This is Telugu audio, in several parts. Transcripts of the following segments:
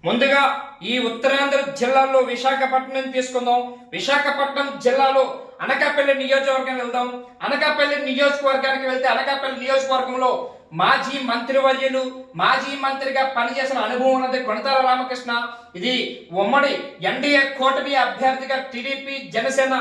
ముందుగా ఈ ఉత్తరాంధ్ర జిల్లాలో విశాఖపట్నం తీసుకుందాం. విశాఖపట్నం జిల్లాలో అనకాపల్లి నియోజకవర్గం వెళ్దాం. అనకాపల్లి నియోజకవర్గానికి వెళ్తే అనకాపల్లి నియోజకవర్గంలో మాజీ మంత్రివర్యులు, మాజీ మంత్రిగా పనిచేసిన అనుభవం ఉన్నది కొణతాల రామకృష్ణ. ఇది ఉమ్మడి ఎన్డీఏ కూటమి అభ్యర్థిగా టీడీపీ, జనసేన,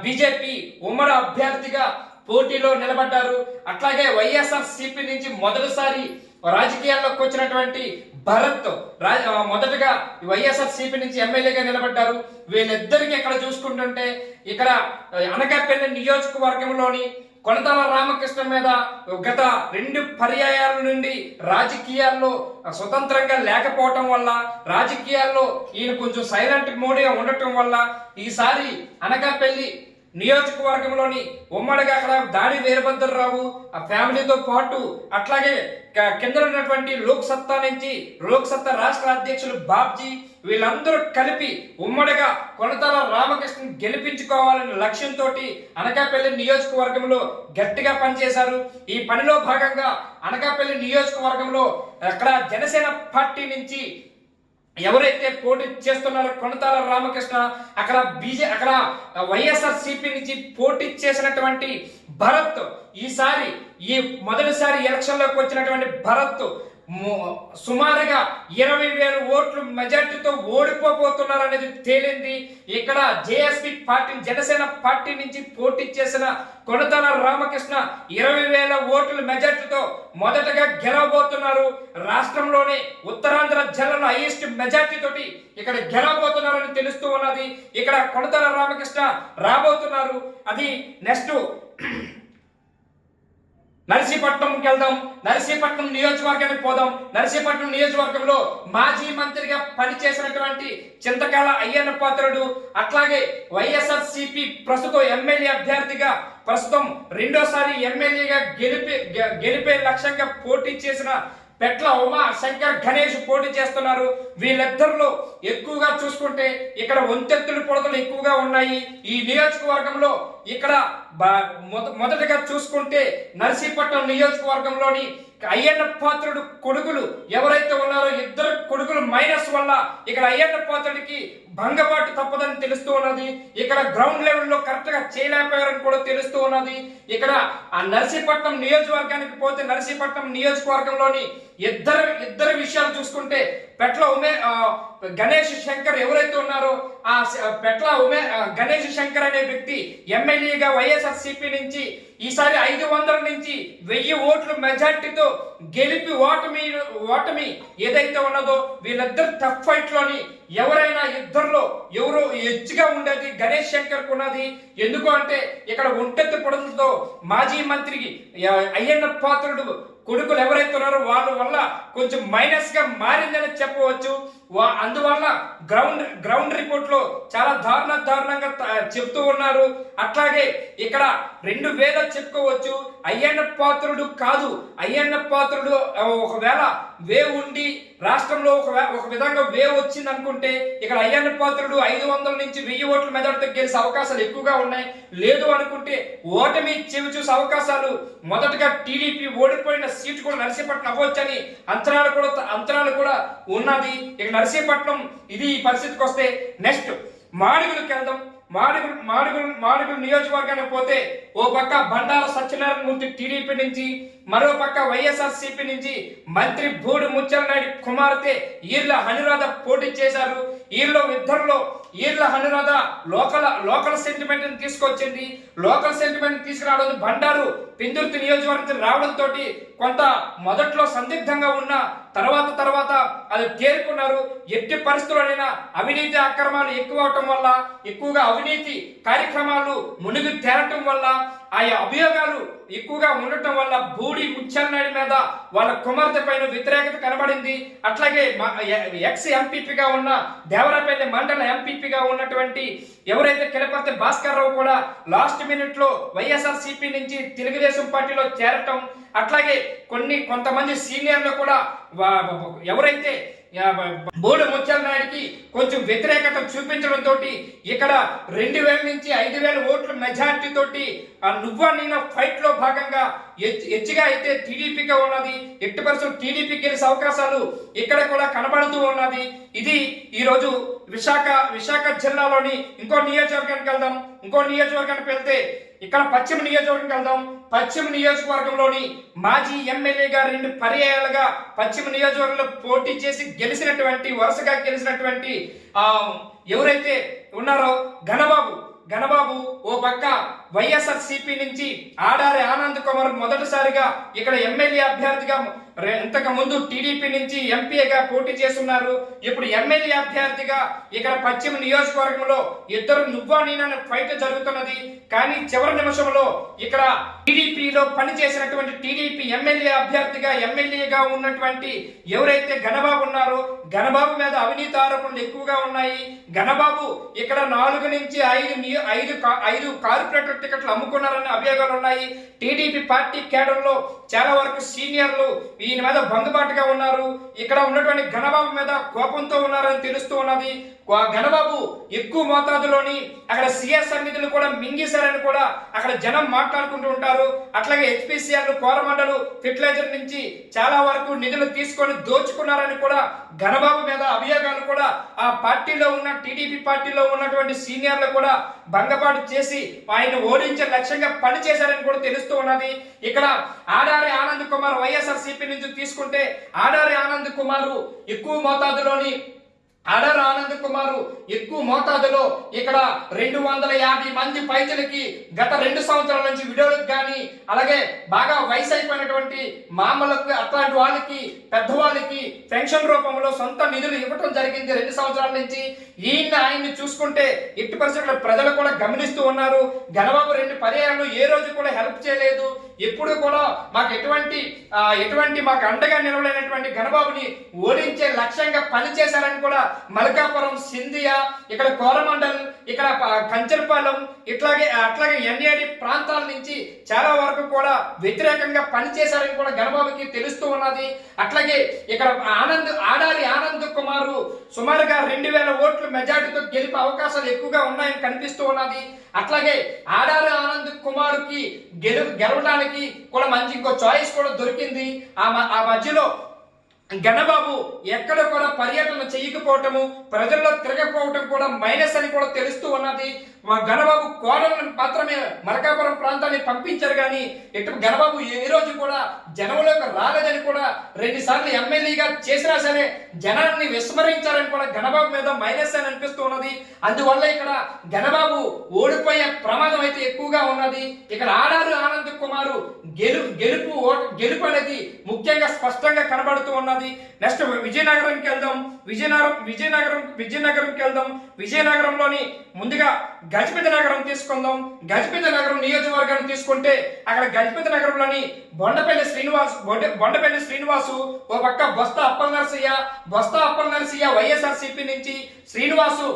బీజేపీ ఉమ్మడి అభ్యర్థిగా పోటీలో నిలబడ్డారు. అట్లాగే వైఎస్ఆర్ సిపి నుంచి మొదటిసారి రాజకీయాల్లోకి వచ్చినటువంటి భరత్ మొదటగా వైఎస్ఆర్ సిపి నుంచి ఎమ్మెల్యేగా నిలబడ్డారు. వీళ్ళిద్దరికి ఇక్కడ చూసుకుంటుంటే ఇక్కడ అనకాపల్లి నియోజకవర్గంలోని కొణతాల రామకృష్ణ మీద గత 2 పర్యాయాల నుండి రాజకీయాల్లో స్వతంత్రంగా లేకపోవటం వల్ల, రాజకీయాల్లో ఈయన కొంచెం సైలెంట్ మోడ్గా ఉండటం వల్ల ఈసారి అనకాపల్లి నియోజకవర్గంలోని ఉమ్మడిగా అక్కడ దాడి వీరభద్రరావు ఆ ఫ్యామిలీతో పాటు అట్లాగే కింద ఉన్నటువంటి లోక్సత్తా నుంచి లోక్సత్తా రాష్ట్ర అధ్యక్షులు బాబ్జీ వీళ్ళందరూ కలిపి ఉమ్మడిగా కొణతాల రామకృష్ణ గెలిపించుకోవాలనే లక్ష్యంతో అనకాపల్లి నియోజకవర్గంలో గట్టిగా పనిచేశారు. ఈ పనిలో భాగంగా అనకాపల్లి నియోజకవర్గంలో అక్కడ జనసేన పార్టీ నుంచి ఎవరైతే పోటీ చేస్తున్నారో కొణతాల రామకృష్ణ, అక్కడ వైఎస్ఆర్ సిపి నుంచి పోటీ చేసినటువంటి భరత్ ఈసారి ఈ మొదటిసారి ఎలక్షన్లోకి వచ్చినటువంటి భరత్ సుమారుగా 20,000 ఓట్లు మెజార్టీతో ఓడిపోతున్నారు అనేది తేలింది. ఇక్కడ జేఎస్పీ పార్టీ, జనసేన పార్టీ నుంచి పోటీ చేసిన కొణతాల రామకృష్ణ 20,000 ఓట్ల మెజార్టీతో మొదటగా గెలవబోతున్నారు. రాష్ట్రంలోనే ఉత్తరాంధ్ర జిల్లాలో హైయెస్ట్ మెజార్టీ తోటి ఇక్కడ గెలవబోతున్నారని తెలుస్తూ ఉన్నది. ఇక్కడ కొణతాల రామకృష్ణ రాబోతున్నారు. అది నెక్స్ట్ నర్సీపట్నంకి వెళ్దాం. నర్సీపట్నం నియోజకవర్గానికి పోదాం. నర్సీపట్నం నియోజకవర్గంలో మాజీ మంత్రిగా పనిచేసినటువంటి చింతకాల అయ్యన్న పాత్రుడు, అట్లాగే వైఎస్ఆర్ సిపి ప్రస్తుతం ఎమ్మెల్యే అభ్యర్థిగా ప్రస్తుతం 2వ సారి ఎమ్మెల్యేగా గెలిపే లక్ష్యంగా పోటీ చేసిన పెట్ల ఉమా శంకర్ గణేష్ పోటీ చేస్తున్నారు. వీళ్ళిద్దరిలో ఎక్కువగా చూసుకుంటే ఇక్కడ వంతెత్తులు పొడతలు ఎక్కువగా ఉన్నాయి ఈ నియోజకవర్గంలో. ఇక్కడ మొదటగా చూసుకుంటే నర్సీపట్నం నియోజకవర్గంలోని అయ్యన్న పాత్రుడు కొడుకులు ఎవరైతే ఉన్నారో 2 కొడుకులు మైనస్ వల్ల ఇక్కడ అయ్యన్న పాత్రుడికి భంగపాటు తప్పదని తెలుస్తూ ఉన్నది. ఇక్కడ గ్రౌండ్ లెవెల్లో కరెక్ట్ గా చేయలేకపోయారని కూడా తెలుస్తూ ఉన్నది. ఇక్కడ ఆ నర్సీపట్నం నియోజకవర్గానికి పోతే నర్సీపట్నం నియోజకవర్గంలోని ఇద్దరు విషయాలు చూసుకుంటే పెట్ల గణేష్ శంకర్ ఎవరైతే ఉన్నారో ఆ పెట్ల గణేష్ శంకర్ అనే వ్యక్తి ఎమ్మెల్యేగా వైఎస్ఆర్ సిపి నుంచి ఈసారి 500 నుంచి 1000 ఓట్ల మెజార్టీతో గెలిపి ఓటమి ఏదైతే ఉన్నదో వీళ్ళిద్దరు టఫ్ ఫైట్ లోని ఎవరైనా ఇద్దరిలో ఎవరు హెచ్చుగా ఉండేది గణేష్ శంకర్ ఉన్నది. ఎందుకు అంటే ఇక్కడ ఒంటెత్తు పొడలతో మాజీ మంత్రికి అయ్యన్న పాత్రుడు కొడుకులు ఎవరైతే ఉన్నారో వాళ్ళ వల్ల కొంచెం మైనస్ గా మారిందని చెప్పవచ్చు. అందువల్ల గ్రౌండ్ రిపోర్ట్ లో చాలా దారుణంగా చెప్తూ ఉన్నారు. అట్లాగే ఇక్కడ 2 వేల చెప్పుకోవచ్చు. అయ్యన్న పాత్రుడు కాదు, అయ్యన్న పాత్రుడు ఒకవేళ వేవ్ ఉండి రాష్ట్రంలో ఒక విధంగా వేవ్ వచ్చింది అనుకుంటే ఇక్కడ అయ్యన్న పాత్రుడు 500 నుంచి 1000 ఓట్ల మెజార్టీతో గెలిచే అవకాశాలు ఎక్కువగా ఉన్నాయి. లేదు అనుకుంటే ఓటమి చెవి చూసే అవకాశాలు మొదటగా టీడీపీ ఓడిపోయిన సీటు కూడా నర్సీపట్నం అవ్వచ్చని అంచనాలు కూడా ఉన్నది. ఇక నర్సీపట్నం ఇది ఈ పరిస్థితికి వస్తే నెక్స్ట్ మాడుగులకు వెళ్దాం. మాడుగులు నియోజకవర్గానికి పోతే ఓ పక్క బండార సత్యనారాయణ మూర్తి టీడీపీ నుంచి, మరో పక్క వైఎస్ఆర్ సిపి నుంచి మంత్రి బూడి ముత్యాలనాయుడు కుమార్తె ఈర్ల హనురాధ పోటీ చేశారు. ఇద్దరిలో ఈర్ల హనురాధ లోకల్ సెంటిమెంట్ తీసుకొచ్చింది. లోకల్ సెంటిమెంట్ తీసుకురావడం బండారు పిందుర్తి నియోజకవర్గం రావడంతో కొంత మొదట్లో సందిగ్ధంగా ఉన్న తర్వాత అది తేరుకున్నారు. ఎట్టి పరిస్థితుల్లోనైనా అవినీతి అక్రమాలు ఎక్కువగా అవినీతి కార్యక్రమాలు మునిగి తేరటం వల్ల ఆయా అభియోగాలు ఎక్కువగా ఉండటం వల్ల బూడి ముత్యాలనాయుడు మీద వాళ్ళ కుమార్తె పైన వ్యతిరేకత కనబడింది. అట్లాగే ఎక్స్ ఎంపీపీగా ఉన్న దేవరాపల్లి మండల ఎంపీపీగా ఉన్నటువంటి ఎవరైతే కిలపర్తి భాస్కర్ రావు కూడా లాస్ట్ మినిట్ లో వైఎస్ఆర్ సిపి నుంచి తెలుగుదేశం పార్టీలో చేరటం, అట్లాగే కొంతమంది సీనియర్లు కూడా ఎవరైతే బోడు ముత్యాల నాయుడికి కొంచెం వ్యతిరేకత చూపించడంతో ఇక్కడ 2000 నుంచి 5000 ఓట్ల మెజార్టీ తోటి నువ్వా నేను ఫైట్ లో భాగంగా హెచ్చుగా అయితే టీడీపీగా ఉన్నది. 8% టీడీపీ గెలిచే అవకాశాలు ఇక్కడ కూడా కనబడుతూ ఉన్నది. ఇది ఈ రోజు విశాఖ జిల్లాలోని ఇంకో నియోజకవర్గానికి వెళ్దాం. ఇంకో నియోజకవర్గానికి వెళ్తే ఇక్కడ పశ్చిమ నియోజకవర్గానికి వెళ్దాం. పశ్చిమ నియోజకవర్గంలోని మాజీ ఎమ్మెల్యేగా 2 పర్యాయాలుగా పశ్చిమ నియోజకవర్గంలో పోటీ చేసి వరుసగా గెలిచినటువంటి ఎవరైతే ఉన్నారో ఘనబాబు ఓ పక్క వైఎస్ఆర్సీపీ నుంచి ఆడారి ఆనంద్ కుమార్ మొదటిసారిగా ఇక్కడ ఎమ్మెల్యే అభ్యర్థిగా ఇంతకు ముందు టీడీపీ నుంచి ఎంపీగా పోటీ చేస్తున్నారు. ఇప్పుడు ఎమ్మెల్యే అభ్యర్థిగా ఇక్కడ పశ్చిమ నియోజకవర్గంలో ఇద్దరు నువ్వా నేనని ఫైట్ జరుగుతున్నది. కానీ చివరి నిమిషంలో ఇక్కడ టీడీపీలో పనిచేసినటువంటి టీడీపీ ఎమ్మెల్యేగా ఉన్నటువంటి ఎవరైతే ఘనబాబు ఉన్నారో ఘనబాబు మీద అవినీతి ఆరోపణలు ఎక్కువగా ఉన్నాయి. ఘనబాబు ఇక్కడ 4 నుంచి 5 కార్పొరేటర్ టికెట్లు అమ్ముకున్నారని అభియోగాలు ఉన్నాయి. టీడీపీ పార్టీ కేడర్ లో చాలా వరకు సీనియర్లు ఈయన మీద బందుబాటుగా ఉన్నారు. ఇక్కడ ఉన్నటువంటి ఘనబాబు మీద కోపంతో ఉన్నారని తెలుస్తూ ఉన్నది. ఘనబాబు ఎక్కువ మోతాదులోని అక్కడ సిఎస్ఆర్ నిధులు కూడా మింగేశారని కూడా అక్కడ జనం మాట్లాడుకుంటూ ఉంటారు. అట్లాగే హెచ్పిసిఆర్ కోరమండలు ఫెర్టిలైజర్ నుంచి చాలా వరకు నిధులు తీసుకొని దోచుకున్నారని కూడా ఘనబాబు మీద అభియోగాలు కూడా ఆ పార్టీలో ఉన్న టీడీపీ పార్టీలో ఉన్నటువంటి సీనియర్లు కూడా భంగపాటు చేసి ఆయన ఓడించే లక్ష్యంగా పనిచేశారని కూడా తెలుస్తూ ఉన్నది. ఇక్కడ ఆడారి ఆనంద్ కుమార్ వైఎస్ఆర్సీపీ నుంచి తీసుకుంటే ఆడారి ఆనంద్ కుమారు ఎక్కువ మోతాదులో ఇక్కడ 250 మంది పైచలకి గత 2 సంవత్సరాల నుంచి వీడియోలకు కానీ అలాగే బాగా వయసు అయిపోయినటువంటి మామలకు అట్లాంటి వాళ్ళకి పెద్దవాళ్ళకి పెన్షన్ రూపంలో సొంత నిధులు ఇవ్వటం జరిగింది 2 సంవత్సరాల నుంచి. ఆయన్ని చూసుకుంటే 8% ప్రజలు కూడా గమనిస్తూ ఉన్నారు. ఘనబాబు 2 పర్యాయాలు ఏ రోజు కూడా హెల్ప్ చేయలేదు. ఎప్పుడు కూడా మాకు ఎటువంటి మాకు అండగా నిలవలేనటువంటి ఘనబాబుని ఓడించే లక్ష్యంగా పనిచేశారని కూడా మల్కాపురం, సింధియా, ఇక్కడ కోరమండల్, ఇక్కడ కంచరపాలెం అట్లాగే ఎన్ఏడి ప్రాంతాల నుంచి చాలా వరకు కూడా వ్యతిరేకంగా పనిచేశారని కూడా ఘనబాబుకి తెలుస్తూ ఉన్నది. అట్లాగే ఇక్కడ ఆడారి ఆనంద్ కుమారు సుమారుగా 2000 ఓట్ల మెజార్టీతో గెలిపే అవకాశాలు ఎక్కువగా ఉన్నాయని కనిపిస్తూ ఉన్నది. అట్లాగే ఆడారి ఆనంద్ కుమార్కి గెలవడానికి కూడా మంచి ఇంకో చాయిస్ కూడా దొరికింది. ఆ మధ్యలో ఘనబాబు ఎక్కడ కూడా పర్యటన చేయకపోవటము, ప్రజల్లో తిరగకపోవటం కూడా మైనస్ అని కూడా తెలుస్తూ ఉన్నది. ఘనబాబు కోడలను మాత్రమే మల్కాపురం ప్రాంతాన్ని పంపించారు కానీ ఘనబాబు ఏ రోజు కూడా జనంలోకి రాలేదని కూడా 2 సార్లు ఎమ్మెల్యేగా చేసినా సరే జనాన్ని విస్మరించారని కూడా ఘనబాబు మీద మైనస్ అని అనిపిస్తూ ఉన్నది. అందువల్ల ఇక్కడ ఘనబాబు ఓడిపోయే ప్రమాదం అయితే ఎక్కువగా ఉన్నది. ఇక్కడ ఆడారు ఆనంద్ కుమారు గెలుపు అనేది ముఖ్యంగా స్పష్టంగా కనబడుతూ ఉన్నది. నెక్స్ట్ విజయనగరంకి వెళ్దాం. విజయనగరంకి వెళ్దాం. విజయనగరంలోని ముందుగా గజపతి నగరం తీసుకుందాం. గజపతి నగరం నియోజకవర్గాన్ని తీసుకుంటే అక్కడ గజపతి నగరంలోని బొండపల్లి శ్రీనివాసు ఓ పక్క బొస్తా అప్పలనరసయ్య వైఎస్ఆర్సీపీ నుంచి శ్రీనివాసు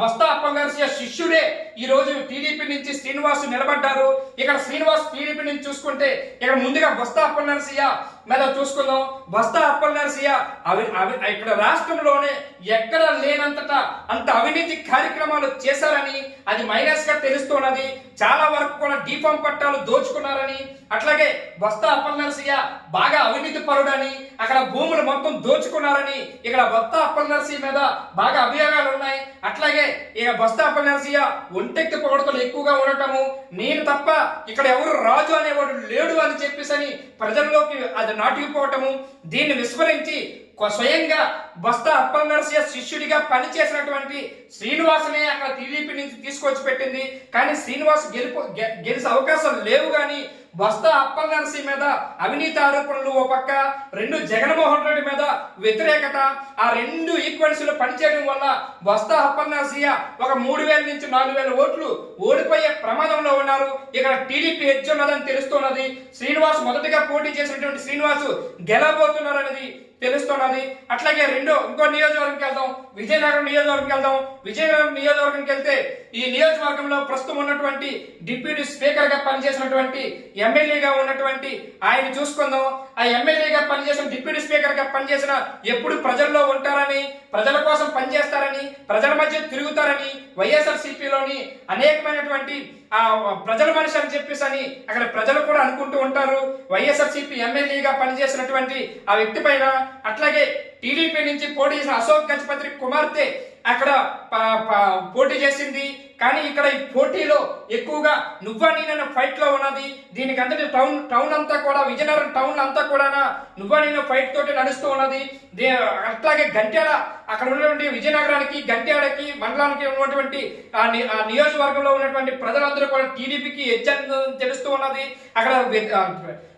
బొస్తా అప్పలనరసయ్య శిష్యుడే ఈ రోజు టీడీపీ నుంచి శ్రీనివాసు నిలబడ్డారు. ఇక్కడ శ్రీనివాస్ టీడీపీ నుంచి చూసుకుంటే ఇక్కడ ముందుగా బొస్తా అప్పలనరసయ్య మీద చూసుకుందాం. బొస్తా అప్పలనరసయ్య ఇక్కడ రాష్ట్రంలోనే ఎక్కడ లేనంతటా అంత అవినీతి కార్యక్రమాలు చేశారని అది మైనస్ గా తెలుస్తున్నది. చాలా వరకు కూడా డీఫామ్ పట్టాలు దోచుకున్నారని అట్లాగే బొస్తా అప్పలనరసయ్య బాగా అవినీతి పరుడని అక్కడ భూములు మొత్తం దోచుకున్నారని ఇక్కడ బొస్తా అప్పలనరసయ్య మీద బాగా అభియోగాలు ఉన్నాయి. అట్లాగే ఇక బొస్తా అప్పలనరసయ్య ఒంటెక్కి పొగడతలు ఎక్కువగా ఉండటము, నేను తప్ప ఇక్కడ ఎవరు రాజు అనేవాడు లేడు అని చెప్పేసి ప్రజల్లోకి అది నాటుకుపోవటము, దీన్ని విస్మరించి స్వయంగా బొస్తా అప్పలనరసయ్య శిష్యుడిగా పనిచేసినటువంటి శ్రీనివాసునే అక్కడ టీడీపీ నుంచి తీసుకొచ్చి పెట్టింది. కానీ శ్రీనివాస్ గెలిచే అవకాశాలు లేవు. కానీ బొస్తా అప్పలనరసయ్య మీద అవినీతి ఆరోపణలు ఓ పక్క, 2 జగన్మోహన్ రెడ్డి మీద వ్యతిరేకత, ఆ 2 ఈక్వెన్స్ లో పనిచేయడం వల్ల బొస్తా అప్పలనరసయ్య ఒక 3000 నుంచి 4000 ఓట్లు ఓడిపోయే ప్రమాదంలో ఉన్నారు. ఇక్కడ టీడీపీ హెచ్చు ఉన్నదని తెలుస్తున్నది. శ్రీనివాస్ మొదటిగా పోటీ చేసినటువంటి శ్రీనివాసు గెలవబోతున్నారు అనేది తెలుస్తున్నది. అట్లాగే ఇంకో నియోజకవర్గంకి వెళ్దాం. విజయనగరం నియోజకవర్గంకి వెళ్తే ఈ నియోజకవర్గంలో ప్రస్తుతం ఉన్నటువంటి డిప్యూటీ స్పీకర్ గా పనిచేసినటువంటి ఎమ్మెల్యేగా ఉన్నటువంటి ఆయన చూసుకుందాం. ఆ ఎమ్మెల్యేగా పనిచేసిన, డిప్యూటీ స్పీకర్ గా పనిచేసిన ఎప్పుడు ప్రజల్లో ఉంటారని, ప్రజల కోసం పనిచేస్తారని, ప్రజల మధ్య తిరుగుతారని వైఎస్ఆర్సీపీలోని అనేకమైనటువంటి ఆ ప్రజల మనిషి అని చెప్పేసి అని అక్కడ ప్రజలు కూడా అనుకుంటూ ఉంటారు. వైఎస్ఆర్సీపీ ఎమ్మెల్యేగా పనిచేసినటువంటి ఆ వ్యక్తి పైన, అట్లాగే టీడీపీ నుంచి పోటీ చేసిన అశోక్ గజపతి కుమార్తె అక్కడ పోటీ చేసింది. కానీ ఇక్కడ ఈ పోటీలో ఎక్కువగా నువ్వా నేనైనా ఫైట్ లో ఉన్నది. దీనికి అంతటి టౌన్ అంతా కూడా, విజయనగరం టౌన్ అంతా కూడా నువ్వా నేను ఫైట్ తోటి నడుస్తూ ఉన్నది. అట్లాగే గంట్యాల, అక్కడ ఉన్నటువంటి విజయనగరానికి, గంట్యాలకి, మండలానికి ఉన్నటువంటి ఆ నియోజకవర్గంలో ఉన్నటువంటి ప్రజలందరూ కూడా టీడీపీకి హెచ్చరిక తెలుస్తూ ఉన్నది. అక్కడ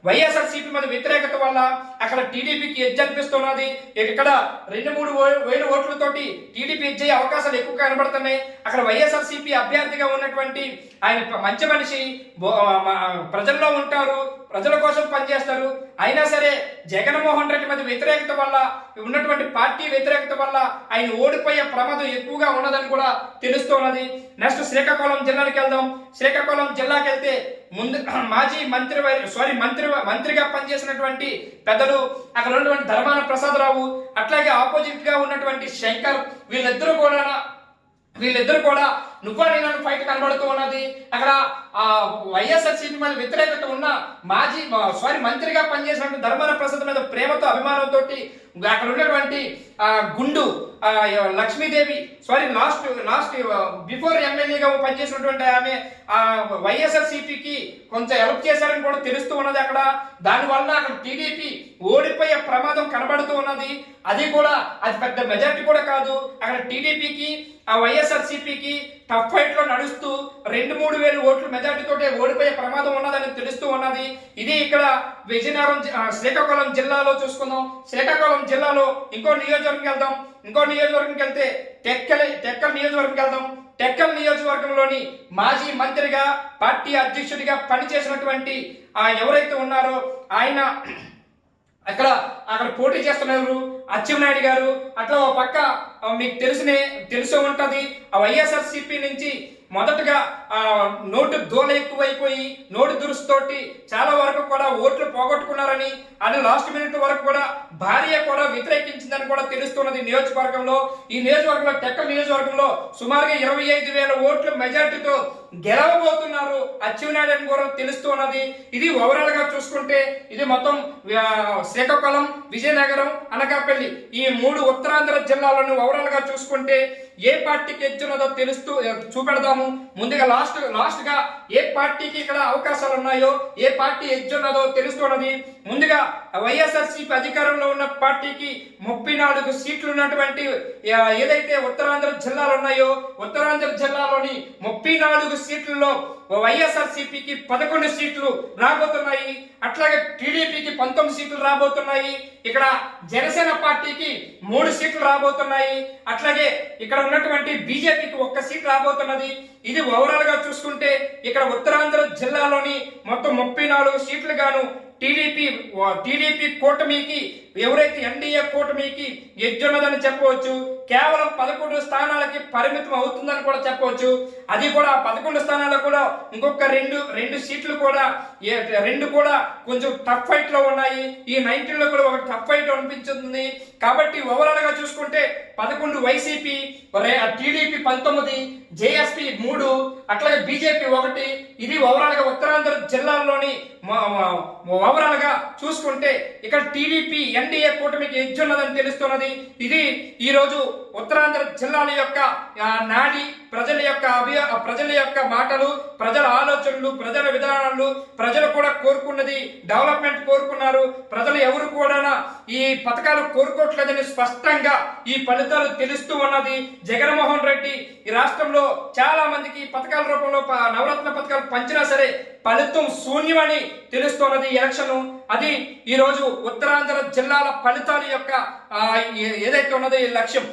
వైఎస్ఆర్సీపీ మీద వ్యతిరేకత వల్ల అక్కడ టీడీపీకి ఎడ్జ్ అనిపిస్తున్నది. ఇక్కడ 2-3 వేల ఓట్లతోటి టీడీపీ ఎడ్జ్ అయ్యే అవకాశాలు ఎక్కువ కనబడుతున్నాయి. అక్కడ వైఎస్ఆర్సీపీ అభ్యర్థిగా ఉన్నటువంటి ఆయన మంచి మనిషి, ప్రజల్లో ఉంటారు, ప్రజల కోసం పనిచేస్తారు. అయినా సరే జగన్మోహన్ రెడ్డి మీద వ్యతిరేకత వల్ల, ఉన్నటువంటి పార్టీ వ్యతిరేకత వల్ల ఆయన ఓడిపోయే ప్రమాదం ఎక్కువగా ఉన్నదని కూడా తెలుస్తున్నది. నెక్స్ట్ శ్రీకాకుళం జిల్లాకి వెళ్దాం. శ్రీకాకుళం జిల్లాకి వెళ్తే ముందు మాజీ మంత్రిగా పనిచేసినటువంటి పెద్దలు అక్కడ ఉన్నటువంటి ధర్మాన ప్రసాదరావు, అట్లాగే ఆపోజిట్ గా ఉన్నటువంటి శంకర్, వీళ్ళిద్దరు కూడా నువ్వా నేను ఫైట్ కనబడుతూ ఉన్నది. అక్కడ వైఎస్ఆర్సీపీ మీద వ్యతిరేకత ఉన్న మంత్రిగా పనిచేసినటువంటి ధర్మాన ప్రసాద్ మీద ప్రేమతో, అభిమానంతో అక్కడ ఉన్నటువంటి గుండు లక్ష్మీదేవి లాస్ట్ బిఫోర్ ఎమ్మెల్యేగా పనిచేసినటువంటి ఆమె వైఎస్ఆర్సీపీకి కొంచెం హెల్ప్ చేశారని కూడా తెలుస్తూ ఉన్నది. అక్కడ దానివల్ల అక్కడ టీడీపీ ఓడిపోయే ప్రమాదం కనబడుతూ ఉన్నది. అది కూడా అది పెద్ద మెజార్టీ కూడా కాదు. అక్కడ టీడీపీకి ఆ వైఎస్ఆర్సీపీకి టఫ్ ఫైట్ లో నడుస్తూ 2-3 వేల ఓట్లు మెజార్టీ తోటే ఓడిపోయే ప్రమాదం ఉన్నదని తెలుస్తూ ఉన్నది. ఇది ఇక్కడ విజయనగరం, శ్రీకాకుళం జిల్లాలో చూసుకుందాం. శ్రీకాకుళం జిల్లాలో ఇంకో నియోజకవర్గం వెళ్దాం. ఇంకో నియోజకవర్గంకి వెళ్తే టెక్కల్ నియోజకవర్గం వెళ్దాం. టెక్కల్ నియోజకవర్గంలోని మాజీ మంత్రిగా, పార్టీ అధ్యక్షుడిగా పనిచేసినటువంటి ఎవరైతే ఉన్నారో ఆయన అక్కడ పోటీ చేస్తున్నారు అచ్చెన్నాయుడు గారు. అట్లా ఒక పక్క మీకు తెలిసే ఉంటది, ఆ వైఎస్ఆర్సీపీ నుంచి మొదటగా నోటు దూల ఎక్కువైపోయి నోటు దురుస్తోటి చాలా వరకు కూడా ఓట్లు పోగొట్టుకున్నారని, అది లాస్ట్ మినిట్ వరకు కూడా భార్య కూడా వ్యతిరేకించిందని కూడా తెలుస్తున్నది నియోజకవర్గంలో. ఈ నియోజకవర్గంలో, టెక్కల్ నియోజకవర్గంలో సుమారుగా 25,000 ఓట్ల మెజార్టీతో గెలవబోతున్నారు అచ్చెన్నాయుడు అని కూడా తెలుస్తున్నది. ఇది ఓవరాల్ గా చూసుకుంటే ఇది మొత్తం శ్రీకాకుళం, విజయనగరం, అనకాపల్లి ఈ 3 ఉత్తరాంధ్ర జిల్లాలను ఓవరాల్ గా చూసుకుంటే ఏ పార్టీకి ఎచ్చున్నదో చూపెడదాము. ముందుగా లాస్ట్ గా ఏ పార్టీకి ఇక్కడ అవకాశాలు ఉన్నాయో, ఏ పార్టీ ఎచ్చున్నదో తెలుస్తున్నది. ముందుగా వైఎస్ఆర్సీపీ అధికారంలో ఉన్న పార్టీకి 34 సీట్లు ఉన్నటువంటి ఏదైతే ఉత్తరాంధ్ర జిల్లాలు ఉన్నాయో, ఉత్తరాంధ్ర జిల్లాలోని 34 సీట్లలో వైఎస్ఆర్సీపీకి 11 సీట్లు రాబోతున్నాయి. అట్లాగే టీడీపీకి 19 సీట్లు రాబోతున్నాయి. ఇక్కడ జనసేన పార్టీకి 3 సీట్లు రాబోతున్నాయి. అట్లాగే ఇక్కడ ఉన్నటువంటి బీజేపీకి 1 సీట్ రాబోతున్నది. ఇది ఓవరాల్ గా చూసుకుంటే ఇక్కడ ఉత్తరాంధ్ర జిల్లాలోని మొత్తం 34 సీట్లు గాను టీడీపీ కూటమికి, ఎవరైతే ఎన్డీఏ కూటమికి ఎజ్జున్నదని చెప్పవచ్చు. కేవలం 11 స్థానాలకి పరిమితం అవుతుందని కూడా చెప్పవచ్చు. అది కూడా 11 స్థానాలు కూడా ఇంకొక రెండు సీట్లు కూడా కొంచెం టఫ్ ఫైట్ లో ఉన్నాయి. ఈ 19 లో కూడా ఒక టఫ్ ఫైట్ అనిపించుతుంది. కాబట్టి ఓవరాల్ గా చూసుకుంటే 11 వైసీపీ, టీడీపీ 19, జేఎస్పీ 3, అట్లాగే బీజేపీ 1. ఇది ఓవరాల్ గా ఉత్తరాంధ్ర జిల్లాల్లోని ఓవరాల్ గా చూసుకుంటే ఇక్కడ టీడీపీ ఎన్డీఏ కూటమికి ఎజ్జున్నదని తెలుస్తున్నది. ఇది ఈ రోజు ఉత్తరాంధ్ర జిల్లాల యొక్క నాడి, ప్రజల యొక్క మాటలు, ప్రజల ఆలోచనలు, ప్రజల విధానాలు, ప్రజలు కూడా కోరుకున్నది డెవలప్మెంట్ కోరుకున్నారు. ప్రజలు ఎవరు కూడా ఈ పథకాలు కోరుకోవట్లేదని స్పష్టంగా ఈ ఫలితాలు తెలుస్తూ ఉన్నది. జగన్మోహన్ రెడ్డి ఈ రాష్ట్రంలో చాలా మందికి పథకాల రూపంలో నవరత్న పథకాలు పంచినా సరే ఫలితం శూన్యమని తెలుస్తున్నది ఎలక్షన్. అది ఈ రోజు ఉత్తరాంధ్ర జిల్లాల ఫలితాల యొక్క ఏదైతే ఉన్నదో ఈ లక్ష్యం.